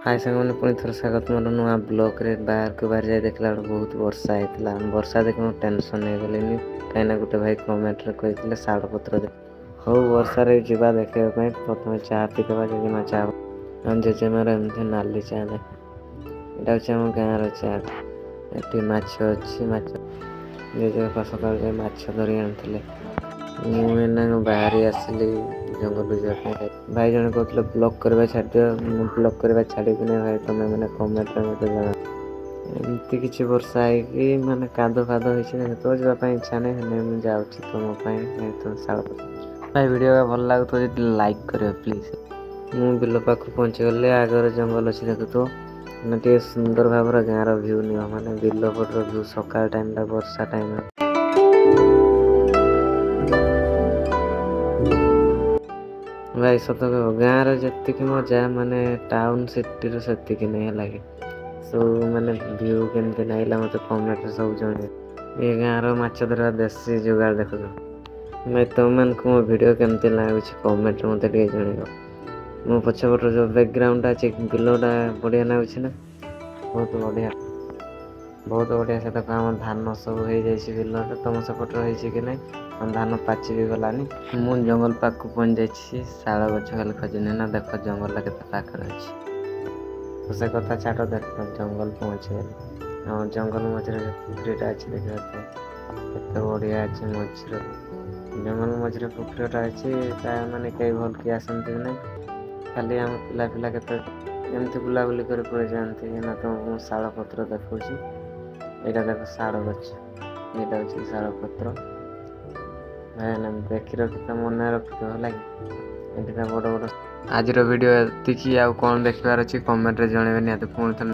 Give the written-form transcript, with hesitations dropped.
हाय सामने पुणी थर स्वागत मोर नुआ ब्लॉग रे बाहर को बाहर जाए देखला बहुत वर्षा होता वर्षा देख मुझे टेंशन हो गली कहीं गोटे भाई कमेंट रे कहते शाड़ पत्र दे हो वर्षा रे जीवा देखा प्रथम चाह पीदेवा जेजेमा चाह जेजेमार एमती नाली चाह दे यहाँ हूँ आम गाँव चाह ये माछ अच्छी जेजे सकाल माछ धरी आनी मुझे बाहरी आसली जंगल जावाई भाई जन कहते ब्लॉग करवा छाड़ ब्लॉग करवा छाड़ी भाई तुम्हें मैंने कमेंट में मत जाना एमती किसी वर्षा है माने कादो फादो तो जावाई इच्छा नहीं मुझे जाऊँ तुम तुम शाल भाई वीडियो भल लगे तो लाइक करो प्लीज मु बिल पाख पहुँची गली आगे जंगल अच्छी देख तो टे सुंदर भाव गाँव भ्यू नियो माने बिल पट भ्यू सकाल टाइम वर्षा टाइम भाई सत कह गाँव जी मजा माने टाउन सिटी से नहीं लगे सब माने भ्यू केमती लगला मत कमेंट सब जन ये गाँव माछ धरवा देसी जुगाड़ देख भाई तुम मान को मो वीडियो केमती लगुच कमेंट मत जन मो पछपट जो बैकग्राउंड अच्छे बिलटा बढ़िया लगुच ना बहुत बढ़िया से देखो आम धान सब हो जाए बिल तुम सेपट कि ना धान पाची भी गलानी मु जंगल पाक को पहुँच जाइए शाल गच खाली खोजनी ना देख जंगल के पाखे अच्छे तो से कथा छाड़ देख जंगल पहुँचे गए जंगल मझे पुखरीटा अच्छी देखा केते बढ़िया अच्छे मझे जंगल मझे पुखरीटा अच्छी माने कई भल कि आसती ना खाली आम पिला पिला केमती बुलाबुली कर पड़े जाती ना तुमको शाल पत्र देखा यहाँ देख शाल गच यहाँ हूँ शाल पत्र भाई देखी रखी मन रखी लगे बड़ बड़ आज वीडियो ये कौन देखार अच्छी कमेंट रे जनइबे निहत पुणी